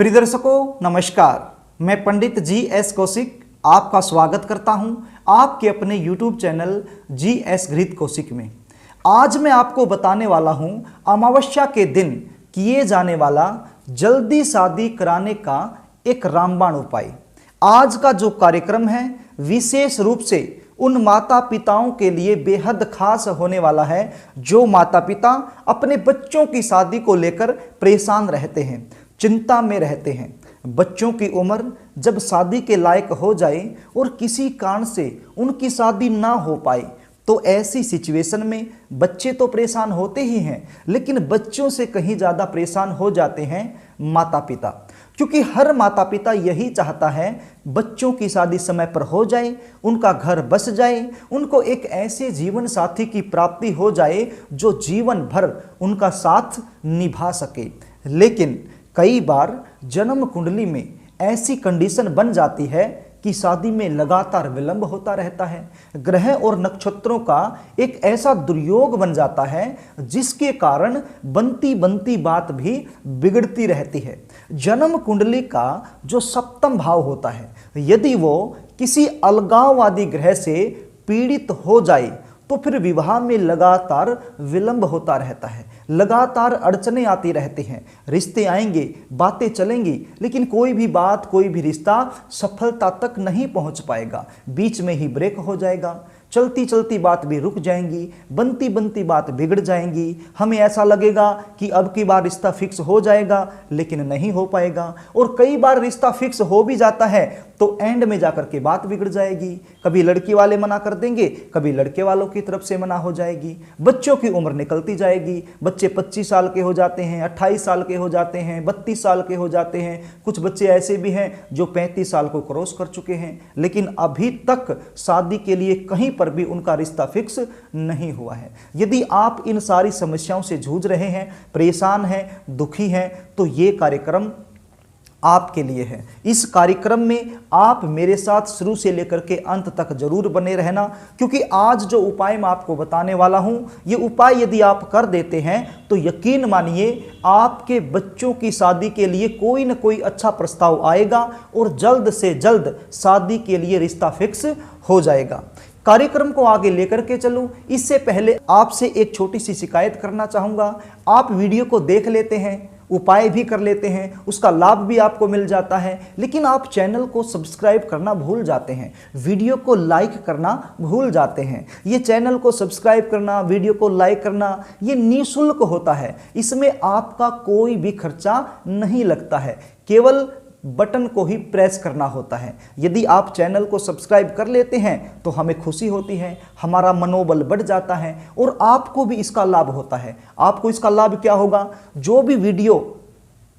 प्रिय दर्शकों नमस्कार, मैं पंडित जी.एस. कौशिक आपका स्वागत करता हूं आपके अपने YouTube चैनल जी.एस. घृत कौशिक में। आज मैं आपको बताने वाला हूं अमावस्या के दिन किए जाने वाला जल्दी शादी कराने का एक रामबाण उपाय। आज का जो कार्यक्रम है विशेष रूप से उन माता पिताओं के लिए बेहद खास होने वाला है जो माता पिता अपने बच्चों की शादी को लेकर परेशान रहते हैं, चिंता में रहते हैं। बच्चों की उम्र जब शादी के लायक हो जाए और किसी कारण से उनकी शादी ना हो पाए तो ऐसी सिचुएशन में बच्चे तो परेशान होते ही हैं, लेकिन बच्चों से कहीं ज़्यादा परेशान हो जाते हैं माता पिता, क्योंकि हर माता पिता यही चाहता है बच्चों की शादी समय पर हो जाए, उनका घर बस जाए, उनको एक ऐसे जीवन साथी की प्राप्ति हो जाए जो जीवन भर उनका साथ निभा सके। लेकिन कई बार जन्म कुंडली में ऐसी कंडीशन बन जाती है कि शादी में लगातार विलंब होता रहता है। ग्रह और नक्षत्रों का एक ऐसा दुर्योग बन जाता है जिसके कारण बनती बनती बात भी बिगड़ती रहती है। जन्म कुंडली का जो सप्तम भाव होता है, यदि वो किसी अलगाववादी ग्रह से पीड़ित हो जाए तो फिर विवाह में लगातार विलंब होता रहता है, लगातार अड़चनें आती रहती हैं। रिश्ते आएंगे, बातें चलेंगी, लेकिन कोई भी बात, कोई भी रिश्ता सफलता तक नहीं पहुंच पाएगा, बीच में ही ब्रेक हो जाएगा। चलती चलती बात भी रुक जाएंगी, बनती बनती बात बिगड़ जाएंगी। हमें ऐसा लगेगा कि अब की बार रिश्ता फिक्स हो जाएगा, लेकिन नहीं हो पाएगा। और कई बार रिश्ता फिक्स हो भी जाता है तो एंड में जाकर के बात बिगड़ जाएगी। कभी लड़की वाले मना कर देंगे, कभी लड़के वालों की तरफ से मना हो जाएगी। बच्चों की उम्र निकलती जाएगी, बच्चे 25 साल के हो जाते हैं, 28 साल के हो जाते हैं, 32 साल के हो जाते हैं। कुछ बच्चे ऐसे भी हैं जो 35 साल को क्रॉस कर चुके हैं, लेकिन अभी तक शादी के लिए कहीं पर भी उनका रिश्ता फिक्स नहीं हुआ है। यदि आप इन सारी समस्याओं से जूझ रहे हैं, परेशान हैं, दुखी हैं, तो ये कार्यक्रम आपके लिए है। इस कार्यक्रम में आप मेरे साथ शुरू से लेकर के अंत तक जरूर बने रहना, क्योंकि आज जो उपाय मैं आपको बताने वाला हूं, ये उपाय यदि आप कर देते हैं तो यकीन मानिए आपके बच्चों की शादी के लिए कोई न कोई अच्छा प्रस्ताव आएगा और जल्द से जल्द शादी के लिए रिश्ता फिक्स हो जाएगा। कार्यक्रम को आगे लेकर के चलूं, इससे पहले आपसे एक छोटी सी शिकायत करना चाहूँगा। आप वीडियो को देख लेते हैं, उपाय भी कर लेते हैं, उसका लाभ भी आपको मिल जाता है, लेकिन आप चैनल को सब्सक्राइब करना भूल जाते हैं, वीडियो को लाइक करना भूल जाते हैं। ये चैनल को सब्सक्राइब करना, वीडियो को लाइक करना, ये निःशुल्क होता है। इसमें आपका कोई भी खर्चा नहीं लगता है, केवल बटन को ही प्रेस करना होता है। यदि आप चैनल को सब्सक्राइब कर लेते हैं तो हमें खुशी होती है, हमारा मनोबल बढ़ जाता है और आपको भी इसका लाभ होता है। आपको इसका लाभ क्या होगा? जो भी वीडियो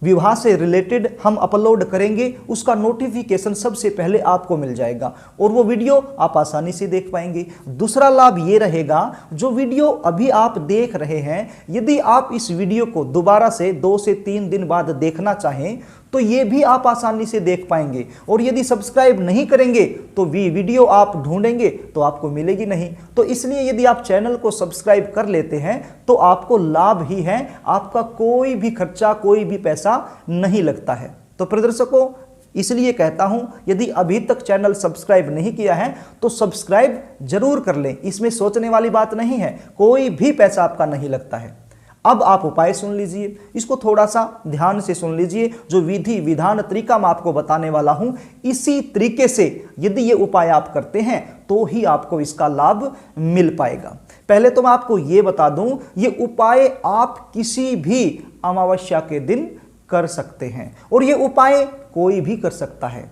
विवाह से रिलेटेड हम अपलोड करेंगे उसका नोटिफिकेशन सबसे पहले आपको मिल जाएगा और वो वीडियो आप आसानी से देख पाएंगे। दूसरा लाभ ये रहेगा, जो वीडियो अभी आप देख रहे हैं, यदि आप इस वीडियो को दोबारा से 2 से 3 दिन बाद देखना चाहें तो ये भी आप आसानी से देख पाएंगे। और यदि सब्सक्राइब नहीं करेंगे तो वीडियो आप ढूंढेंगे तो आपको मिलेगी नहीं। तो इसलिए यदि आप चैनल को सब्सक्राइब कर लेते हैं तो आपको लाभ ही है, आपका कोई भी खर्चा, कोई भी पैसा नहीं लगता है। तो प्रिय दर्शकों, इसलिए कहता हूं, यदि अभी तक चैनल सब्सक्राइब नहीं किया है तो सब्सक्राइब जरूर कर लें। इसमें सोचने वाली बात नहीं है, कोई भी पैसा आपका नहीं लगता है। अब आप उपाय सुन लीजिए, इसको थोड़ा सा ध्यान से सुन लीजिए। जो विधि विधान तरीका मैं आपको बताने वाला हूं, इसी तरीके से यदि ये उपाय आप करते हैं तो ही आपको इसका लाभ मिल पाएगा। पहले तो मैं आपको ये बता दूं, ये उपाय आप किसी भी अमावस्या के दिन कर सकते हैं और ये उपाय कोई भी कर सकता है।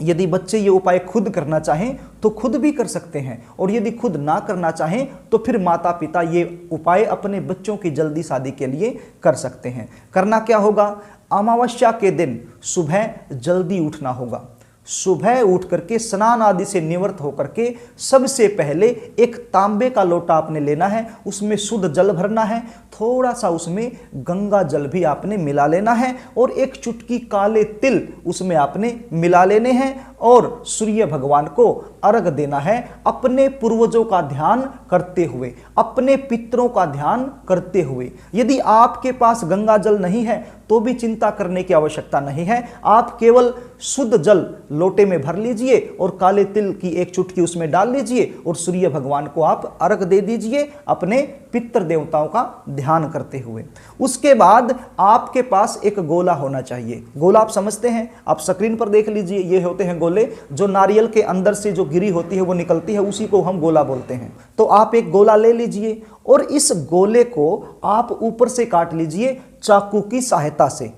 यदि बच्चे ये उपाय खुद करना चाहें तो खुद भी कर सकते हैं, और यदि खुद ना करना चाहें तो फिर माता पिता ये उपाय अपने बच्चों की जल्दी शादी के लिए कर सकते हैं। करना क्या होगा? अमावस्या के दिन सुबह जल्दी उठना होगा। सुबह उठ करके स्नान आदि से निवृत्त होकर के सबसे पहले एक तांबे का लोटा आपने लेना है, उसमें शुद्ध जल भरना है, थोड़ा सा उसमें गंगा जल भी आपने मिला लेना है और एक चुटकी काले तिल उसमें आपने मिला लेने हैं और सूर्य भगवान को अर्घ देना है, अपने पूर्वजों का ध्यान करते हुए, अपने पितरों का ध्यान करते हुए। यदि आपके पास गंगा जल नहीं है तो भी चिंता करने की आवश्यकता नहीं है। आप केवल शुद्ध जल लोटे में भर लीजिए और काले तिल की एक चुटकी उसमें डाल लीजिए और सूर्य भगवान को आप अर्घ दे दीजिए अपने पितृ देवताओं का ध्यान करते हुए। उसके बाद आपके पास एक गोला होना चाहिए। गोला आप समझते हैं, आप स्क्रीन पर देख लीजिए, ये होते हैं गोले, जो नारियल के अंदर से जो गिरी होती है वो निकलती है, उसी को हम गोला बोलते हैं। तो आप एक गोला ले लीजिए और इस गोले को आप ऊपर से काट लीजिए चाकू की सहायता से।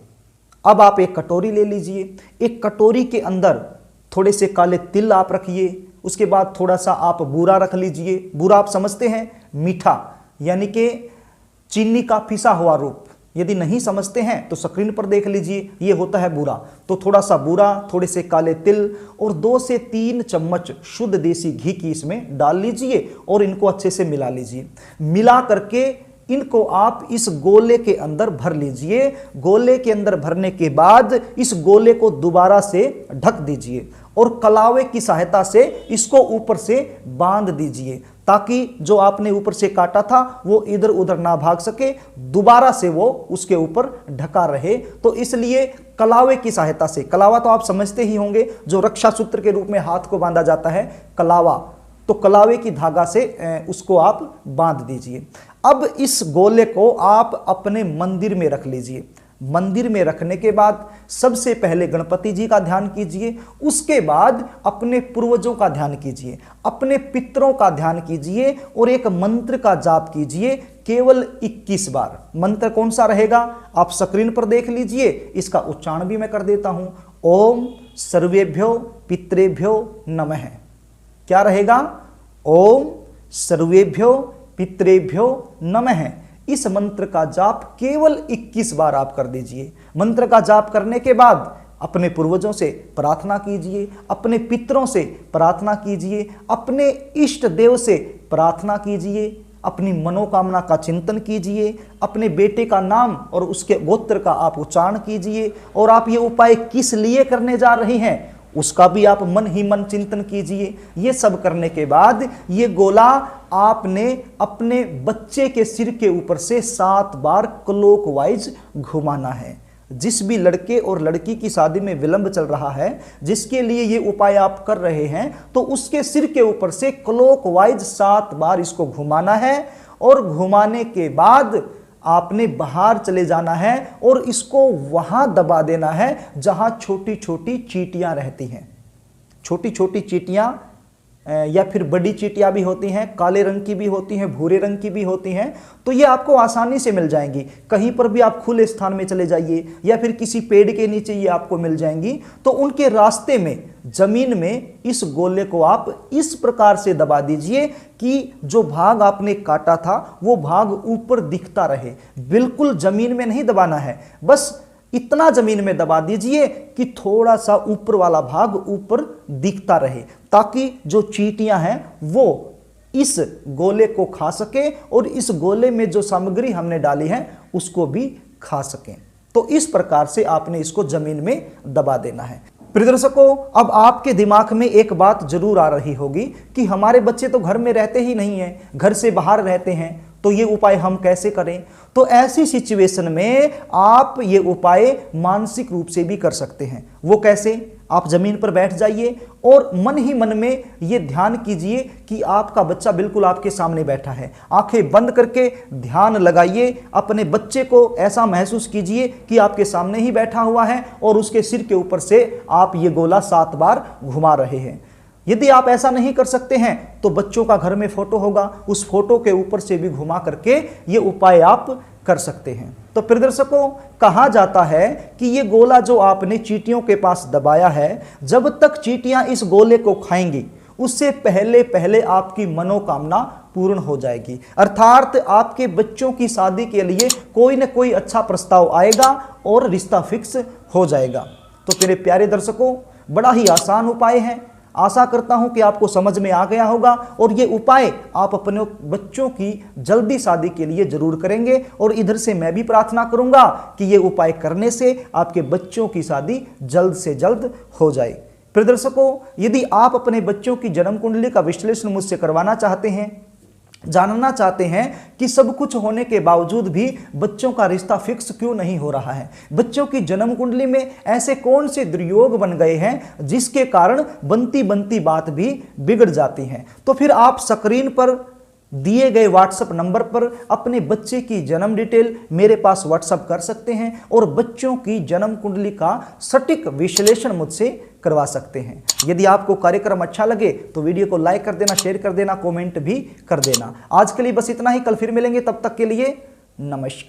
अब आप एक कटोरी ले लीजिए, एक कटोरी के अंदर थोड़े से काले तिल आप रखिए, उसके बाद थोड़ा सा आप बूरा रख लीजिए। बूरा आप समझते हैं, मीठा, यानी कि चीनी का पिसा हुआ रूप। यदि नहीं समझते हैं तो स्क्रीन पर देख लीजिए, ये होता है बूरा। तो थोड़ा सा बूरा, थोड़े से काले तिल और 2 से 3 चम्मच शुद्ध देसी घी की इसमें डाल लीजिए और इनको अच्छे से मिला लीजिए। मिला करके इनको आप इस गोले के अंदर भर लीजिए। गोले के अंदर भरने के बाद इस गोले को दोबारा से ढक दीजिए और कलावे की सहायता से इसको ऊपर से बांध दीजिए, ताकि जो आपने ऊपर से काटा था वो इधर उधर ना भाग सके, दोबारा से वो उसके ऊपर ढका रहे। तो इसलिए कलावे की सहायता से, कलावा तो आप समझते ही होंगे, जो रक्षा सूत्र के रूप में हाथ को बांधा जाता है, कलावा, तो कलावे की धागा से उसको आप बांध दीजिए। अब इस गोले को आप अपने मंदिर में रख लीजिए। मंदिर में रखने के बाद सबसे पहले गणपति जी का ध्यान कीजिए, उसके बाद अपने पूर्वजों का ध्यान कीजिए, अपने पितरों का ध्यान कीजिए और एक मंत्र का जाप कीजिए केवल 21 बार। मंत्र कौन सा रहेगा आप स्क्रीन पर देख लीजिए, इसका उच्चारण भी मैं कर देता हूं। ओम सर्वेभ्यो पितरेभ्यो नमः। क्या रहेगा? ओम सर्वेभ्यो पितरेभ्यो नमः। इस मंत्र का जाप केवल 21 बार आप कर दीजिए। मंत्र का जाप करने के बाद अपने पूर्वजों से प्रार्थना कीजिए, अपने पितरों से प्रार्थना कीजिए, अपने इष्ट देव से प्रार्थना कीजिए, अपनी मनोकामना का चिंतन कीजिए, अपने बेटे का नाम और उसके गोत्र का आप उच्चारण कीजिए और आप ये उपाय किस लिए करने जा रहे हैं उसका भी आप मन ही मन चिंतन कीजिए। ये सब करने के बाद ये गोला आपने अपने बच्चे के सिर के ऊपर से 7 बार क्लॉकवाइज घुमाना है। जिस भी लड़के और लड़की की शादी में विलंब चल रहा है, जिसके लिए ये उपाय आप कर रहे हैं, तो उसके सिर के ऊपर से क्लॉकवाइज 7 बार इसको घुमाना है और घुमाने के बाद आपने बाहर चले जाना है और इसको वहां दबा देना है जहां छोटी छोटी चींटियां रहती हैं। छोटी छोटी चींटियां या फिर बड़ी चींटियां भी होती हैं, काले रंग की भी होती हैं, भूरे रंग की भी होती हैं। तो ये आपको आसानी से मिल जाएंगी। कहीं पर भी आप खुले स्थान में चले जाइए या फिर किसी पेड़ के नीचे ये आपको मिल जाएंगी। तो उनके रास्ते में, जमीन में इस गोले को आप इस प्रकार से दबा दीजिए कि जो भाग आपने काटा था वो भाग ऊपर दिखता रहे। बिल्कुल जमीन में नहीं दबाना है, बस इतना जमीन में दबा दीजिए कि थोड़ा सा ऊपर वाला भाग ऊपर दिखता रहे, ताकि जो चींटियां हैं वो इस गोले को खा सके और इस गोले में जो सामग्री हमने डाली है उसको भी खा सकें। तो इस प्रकार से आपने इसको जमीन में दबा देना है। प्रिय दर्शकों, अब आपके दिमाग में एक बात जरूर आ रही होगी कि हमारे बच्चे तो घर में रहते ही नहीं हैं, घर से बाहर रहते हैं, तो ये उपाय हम कैसे करें? तो ऐसी सिचुएशन में आप ये उपाय मानसिक रूप से भी कर सकते हैं। वो कैसे? आप जमीन पर बैठ जाइए और मन ही मन में ये ध्यान कीजिए कि आपका बच्चा बिल्कुल आपके सामने बैठा है। आंखें बंद करके ध्यान लगाइए, अपने बच्चे को ऐसा महसूस कीजिए कि आपके सामने ही बैठा हुआ है और उसके सिर के ऊपर से आप ये गोला 7 बार घुमा रहे हैं। यदि आप ऐसा नहीं कर सकते हैं तो बच्चों का घर में फोटो होगा, उस फोटो के ऊपर से भी घुमा करके ये उपाय आप कर सकते हैं। तो प्रिय दर्शकों, कहा जाता है कि ये गोला जो आपने चींटियों के पास दबाया है, जब तक चींटियां इस गोले को खाएंगी उससे पहले पहले आपकी मनोकामना पूर्ण हो जाएगी। अर्थात आपके बच्चों की शादी के लिए कोई न कोई अच्छा प्रस्ताव आएगा और रिश्ता फिक्स हो जाएगा। तो मेरे प्यारे दर्शकों, बड़ा ही आसान उपाय है। आशा करता हूं कि आपको समझ में आ गया होगा और ये उपाय आप अपने बच्चों की जल्दी शादी के लिए जरूर करेंगे। और इधर से मैं भी प्रार्थना करूंगा कि ये उपाय करने से आपके बच्चों की शादी जल्द से जल्द हो जाए। प्रिय दर्शकों, यदि आप अपने बच्चों की जन्म कुंडली का विश्लेषण मुझसे करवाना चाहते हैं जानना चाहते हैं कि सब कुछ होने के बावजूद भी बच्चों का रिश्ता फिक्स क्यों नहीं हो रहा है। बच्चों की जन्म कुंडली में ऐसे कौन से दुर्योग बन गए हैं जिसके कारण बनती बनती बात भी बिगड़ जाती है। तो फिर आप स्क्रीन पर दिए गए व्हाट्सएप नंबर पर अपने बच्चे की जन्म डिटेल मेरे पास व्हाट्सएप कर सकते हैं और बच्चों की जन्म कुंडली का सटीक विश्लेषण मुझसे करवा सकते हैं। यदि आपको कार्यक्रम अच्छा लगे तो वीडियो को लाइक कर देना, शेयर कर देना, कमेंट भी कर देना। आज के लिए बस इतना ही, कल फिर मिलेंगे, तब तक के लिए नमस्कार।